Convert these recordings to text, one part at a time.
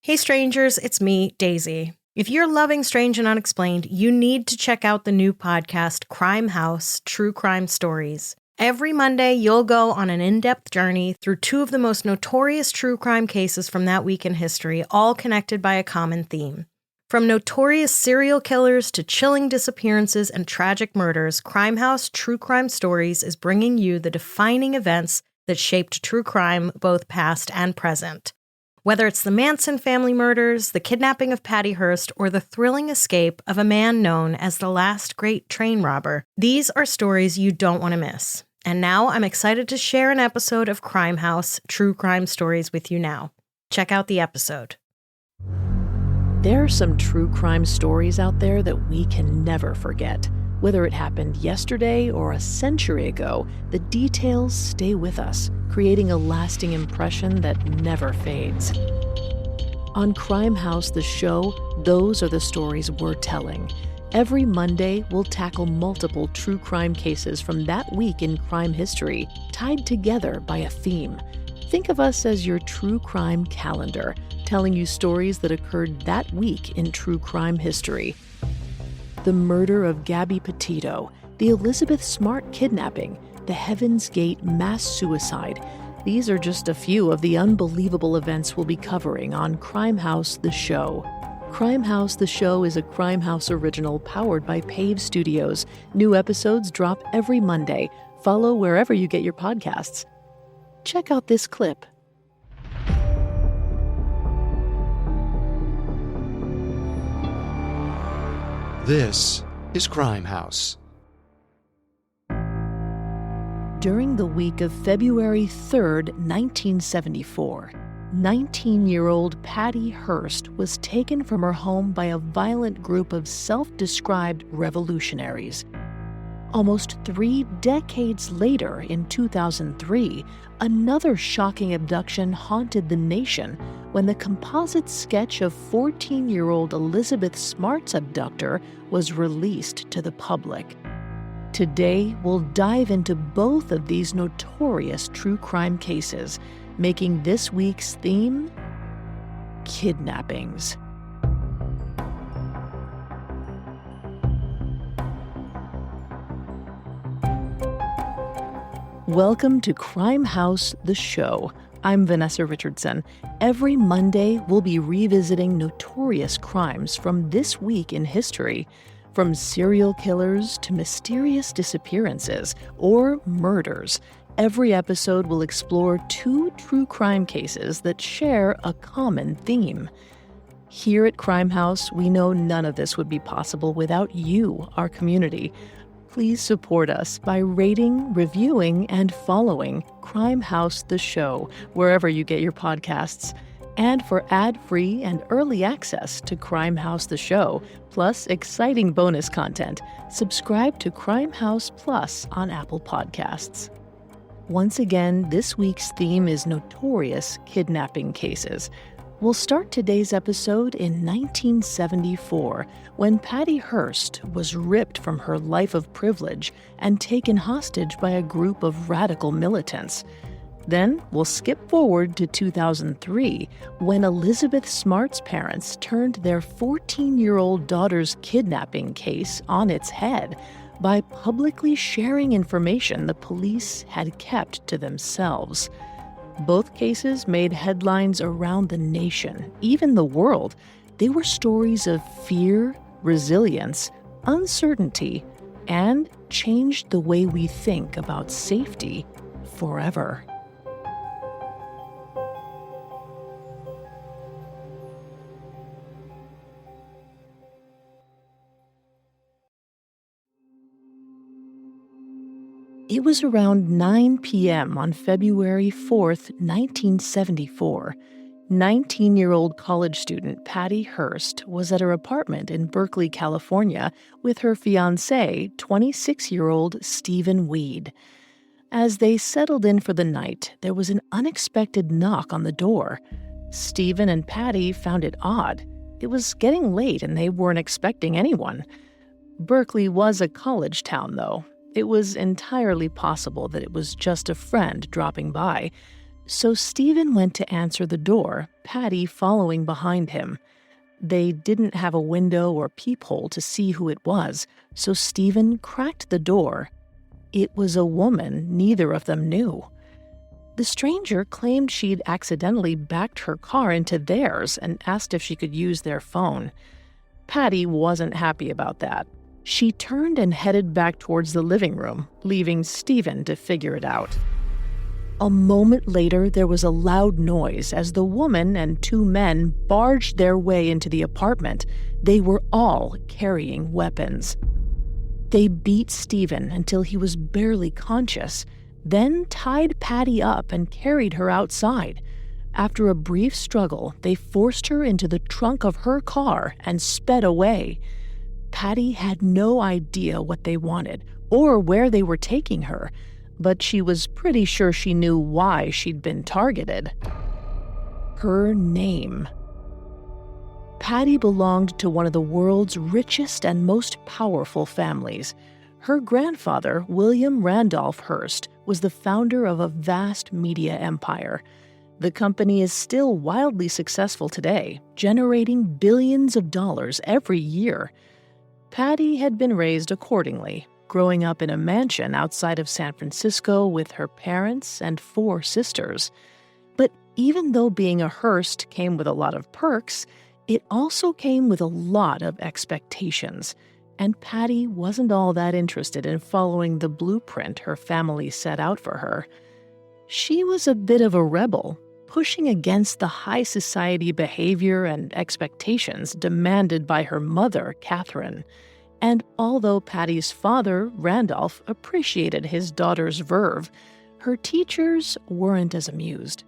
Hey strangers, it's me, Daisy. If you're loving Strange and Unexplained, you need to check out the new podcast, Crime House: True Crime Stories. Every Monday, you'll go on an in-depth journey through two of the most notorious true crime cases from that week in history, all connected by a common theme. From notorious serial killers to chilling disappearances and tragic murders, Crime House: True Crime Stories is bringing you the defining events that shaped true crime, both past and present. Whether it's the Manson family murders, the kidnapping of Patty Hearst, or the thrilling escape of a man known as the last great train robber, these are stories you don't want to miss. And now I'm excited to share an episode of Crime House: True Crime Stories with you now. Check out the episode. There are some true crime stories out there that we can never forget. Whether it happened yesterday or a century ago, the details stay with us, creating a lasting impression that never fades. On Crime House, the show, those are the stories we're telling. Every Monday, we'll tackle multiple true crime cases from that week in crime history, tied together by a theme. Think of us as your true crime calendar, telling you stories that occurred that week in true crime history. The murder of Gabby Petito, the Elizabeth Smart kidnapping, the Heaven's Gate mass suicide. These are just a few of the unbelievable events we'll be covering on Crime House: The Show. Crime House: The Show is a Crime House original powered by Pave Studios. New episodes drop every Monday. Follow wherever you get your podcasts. Check out this clip. This is Crime House. During the week of February 3rd, 1974, 19-year-old Patty Hearst was taken from her home by a violent group of self-described revolutionaries. Almost 3 decades later, in 2003, another shocking abduction haunted the nation when the composite sketch of 14-year-old Elizabeth Smart's abductor was released to the public. Today, we'll dive into both of these notorious true crime cases, making this week's theme kidnappings. Welcome to Crime House: The Show. I'm Vanessa Richardson. Every Monday, we'll be revisiting notorious crimes from this week in history. From serial killers to mysterious disappearances or murders, every episode will explore 2 true crime cases that share a common theme. Here at Crime House, we know none of this would be possible without you, our community. Please support us by rating, reviewing, and following Crime House: The Show wherever you get your podcasts. And for ad-free and early access to Crime House: The Show, plus exciting bonus content, subscribe to Crime House Plus on Apple Podcasts. Once again, this week's theme is notorious kidnapping cases. We'll start today's episode in 1974, when Patty Hearst was ripped from her life of privilege and taken hostage by a group of radical militants. Then we'll skip forward to 2003, when Elizabeth Smart's parents turned their 14-year-old daughter's kidnapping case on its head by publicly sharing information the police had kept to themselves. Both cases made headlines around the nation, even the world. They were stories of fear, resilience, uncertainty, and changed the way we think about safety forever. It was around 9 p.m. on February 4th, 1974. 19-year-old college student Patty Hearst was at her apartment in Berkeley, California, with her fiancé, 26-year-old Stephen Weed. As they settled in for the night, there was an unexpected knock on the door. Stephen and Patty found it odd. It was getting late and they weren't expecting anyone. Berkeley was a college town, though. It was entirely possible that it was just a friend dropping by. So Stephen went to answer the door, Patty following behind him. They didn't have a window or peephole to see who it was, so Stephen cracked the door. It was a woman neither of them knew. The stranger claimed she'd accidentally backed her car into theirs and asked if she could use their phone. Patty wasn't happy about that. She turned and headed back towards the living room, leaving Stephen to figure it out. A moment later, there was a loud noise as the woman and two men barged their way into the apartment. They were all carrying weapons. They beat Stephen until he was barely conscious, then tied Patty up and carried her outside. After a brief struggle, they forced her into the trunk of her car and sped away. Patty had no idea what they wanted or where they were taking her, but she was pretty sure she knew why she'd been targeted. Her name. Patty belonged to one of the world's richest and most powerful families. Her grandfather, William Randolph Hearst, was the founder of a vast media empire. The company is still wildly successful today, generating billions of dollars every year. Patty had been raised accordingly, growing up in a mansion outside of San Francisco with her parents and 4 sisters. But even though being a Hearst came with a lot of perks, it also came with a lot of expectations. And Patty wasn't all that interested in following the blueprint her family set out for her. She was a bit of a rebel, pushing against the high society behavior and expectations demanded by her mother, Catherine. And although Patty's father, Randolph, appreciated his daughter's verve, her teachers weren't as amused.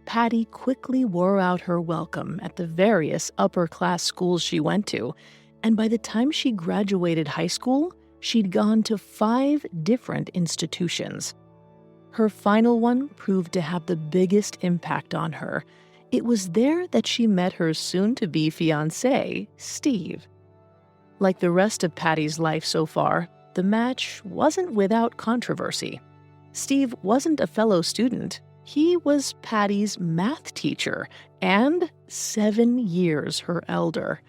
Patty quickly wore out her welcome at the various upper-class schools she went to, and by the time she graduated high school, she'd gone to 5 different institutions. Her final one proved to have the biggest impact on her. It was there that she met her soon-to-be fiancé, Steve. Like the rest of Patty's life so far, the match wasn't without controversy. Steve wasn't a fellow student. He was Patty's math teacher and 7 years her elder.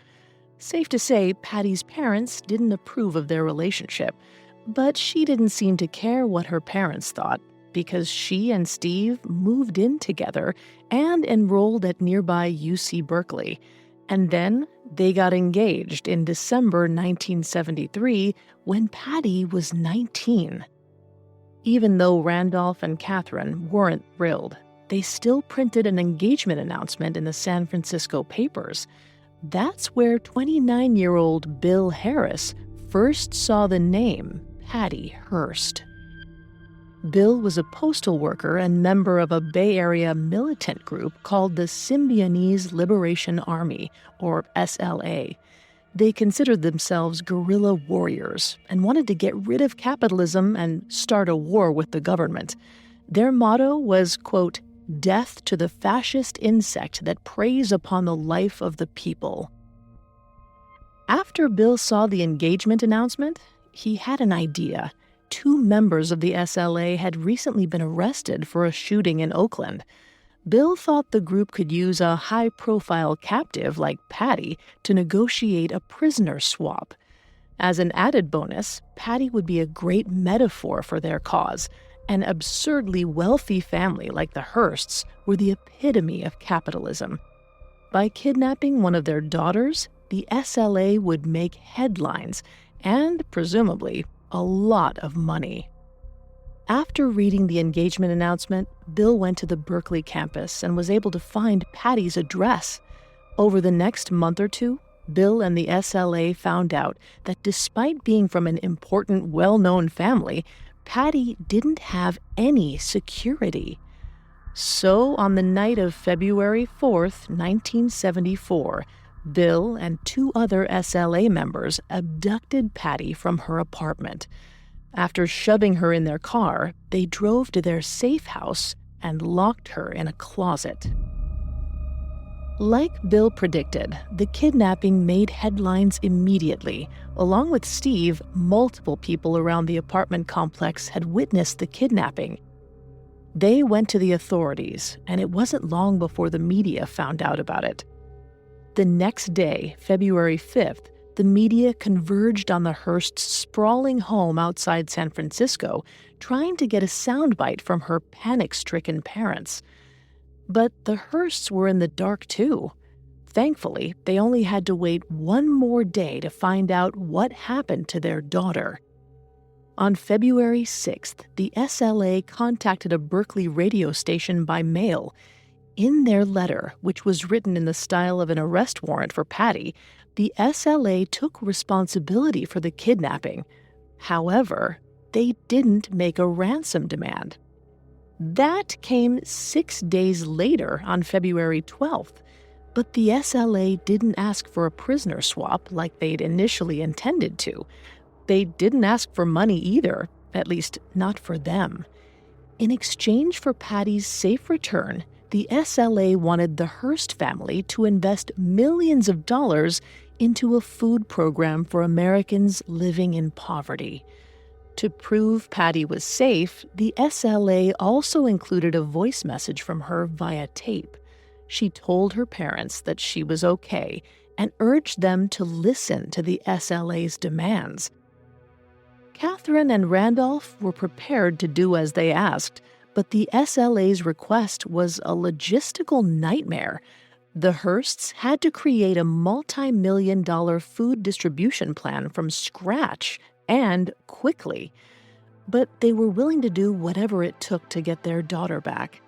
Safe to say, Patty's parents didn't approve of their relationship, but she didn't seem to care what her parents thought because she and Steve moved in together and enrolled at nearby UC Berkeley. And then they got engaged in December 1973 when Patty was 19. Even though Randolph and Catherine weren't thrilled, they still printed an engagement announcement in the San Francisco papers. That's where 29-year-old Bill Harris first saw the name Patty Hearst. Bill was a postal worker and member of a Bay Area militant group called the Symbionese Liberation Army, or SLA. They considered themselves guerrilla warriors and wanted to get rid of capitalism and start a war with the government. Their motto was, quote, "Death to the fascist insect that preys upon the life of the people." After Bill saw the engagement announcement, he had an idea. 2 members of the SLA had recently been arrested for a shooting in Oakland. Bill thought the group could use a high-profile captive like Patty to negotiate a prisoner swap. As an added bonus, Patty would be a great metaphor for their cause. An absurdly wealthy family like the Hearsts were the epitome of capitalism. By kidnapping one of their daughters, the SLA would make headlines and, presumably, a lot of money. After reading the engagement announcement, Bill went to the Berkeley campus and was able to find Patty's address. Over the next month or 2, Bill and the SLA found out that despite being from an important, well-known family, Patty didn't have any security. So, on the night of February 4th, 1974, Bill and 2 other SLA members abducted Patty from her apartment. After shoving her in their car, they drove to their safe house and locked her in a closet. Like Bill predicted, the kidnapping made headlines immediately. Along with Steve, multiple people around the apartment complex had witnessed the kidnapping. They went to the authorities, and it wasn't long before the media found out about it. The next day, February 5th, the media converged on the Hearsts' sprawling home outside San Francisco, trying to get a soundbite from her panic-stricken parents. But the Hearsts were in the dark too. Thankfully, they only had to wait one more day to find out what happened to their daughter. On February 6th, the SLA contacted a Berkeley radio station by mail. In their letter, which was written in the style of an arrest warrant for Patty, the SLA took responsibility for the kidnapping. However, they didn't make a ransom demand. That came 6 days later on February 12th, but the SLA didn't ask for a prisoner swap like they'd initially intended to. They didn't ask for money either, at least not for them. In exchange for Patty's safe return, the SLA wanted the Hearst family to invest millions of dollars into a food program for Americans living in poverty. To prove Patty was safe, the SLA also included a voice message from her via tape. She told her parents that she was okay and urged them to listen to the SLA's demands. Catherine and Randolph were prepared to do as they asked, but the SLA's request was a logistical nightmare. The Hearsts had to create a multi-million-dollar food distribution plan from scratch and quickly. But they were willing to do whatever it took to get their daughter back.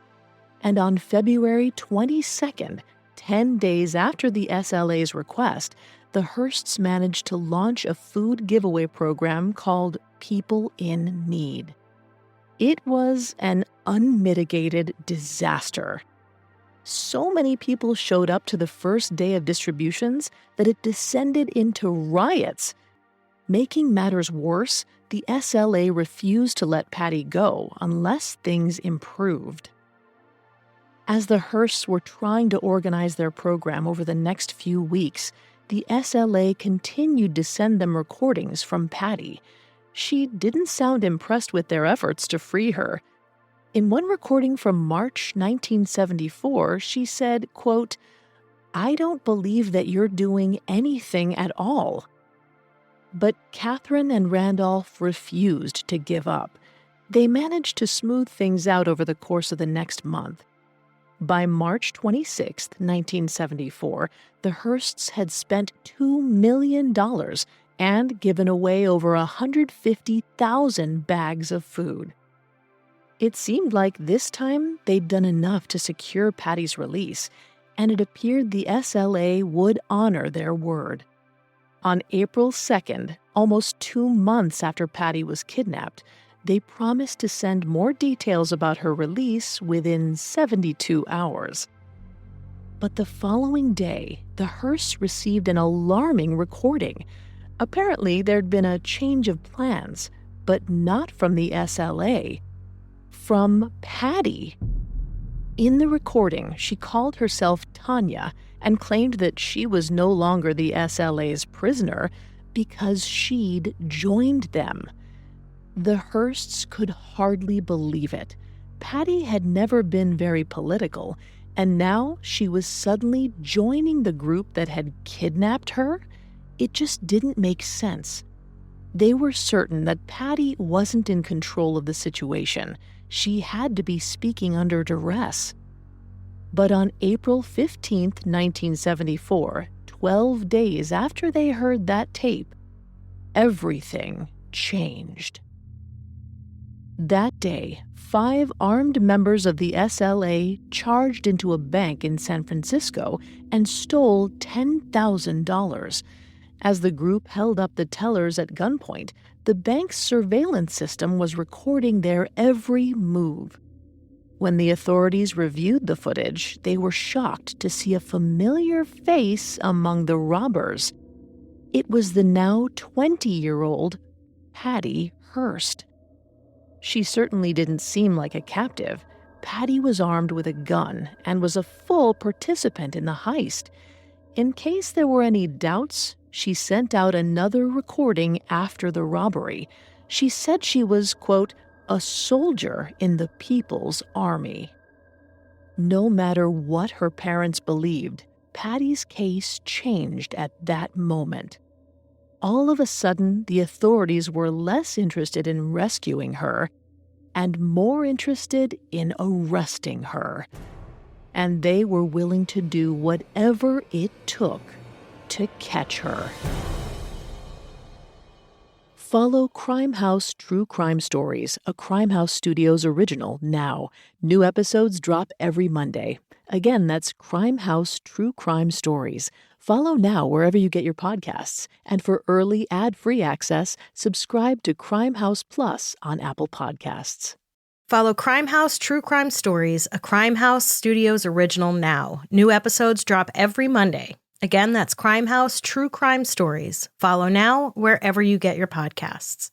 And on February 22nd, 10 days after the SLA's request, the Hearsts managed to launch a food giveaway program called People in Need. It was an unmitigated disaster. So many people showed up to the first day of distributions that it descended into riots. Making matters worse, the SLA refused to let Patty go unless things improved. As the Hearsts were trying to organize their program over the next few weeks, the SLA continued to send them recordings from Patty. She didn't sound impressed with their efforts to free her. In one recording from March 1974, she said, quote, "I don't believe that you're doing anything at all." But Catherine and Randolph refused to give up. They managed to smooth things out over the course of the next month. By March 26, 1974, the Hearsts had spent $2 million and given away over 150,000 bags of food. It seemed like this time they'd done enough to secure Patty's release, and it appeared the SLA would honor their word. On April 2nd, almost 2 months after Patty was kidnapped, they promised to send more details about her release within 72 hours. But the following day, the Hearsts received an alarming recording. Apparently, there'd been a change of plans, but not from the SLA. From Patty. In the recording, she called herself Tanya and claimed that she was no longer the SLA's prisoner because she'd joined them. The Hearsts could hardly believe it. Patty had never been very political, and now she was suddenly joining the group that had kidnapped her? It just didn't make sense. They were certain that Patty wasn't in control of the situation. She had to be speaking under duress. But on April 15, 1974, 12 days after they heard that tape, everything changed. That day, 5 armed members of the SLA charged into a bank in San Francisco and stole $10,000. As the group held up the tellers at gunpoint, the bank's surveillance system was recording their every move. When the authorities reviewed the footage, they were shocked to see a familiar face among the robbers. It was the now 20-year-old Patty Hearst. She certainly didn't seem like a captive. Patty was armed with a gun and was a full participant in the heist. In case there were any doubts, she sent out another recording after the robbery. She said she was, quote, a soldier in the People's Army. No matter what her parents believed, Patty's case changed at that moment. All of a sudden, the authorities were less interested in rescuing her and more interested in arresting her. And they were willing to do whatever it took to catch her. Follow Crime House True Crime Stories, a Crime House Studios original, now. New episodes drop every Monday. Again, that's Crime House True Crime Stories. Follow now wherever you get your podcasts. And for early ad-free access, subscribe to Crime House Plus on Apple Podcasts. Follow Crime House True Crime Stories, a Crime House Studios original now. New episodes drop every Monday. Again, that's Crime House True Crime Stories. Follow now wherever you get your podcasts.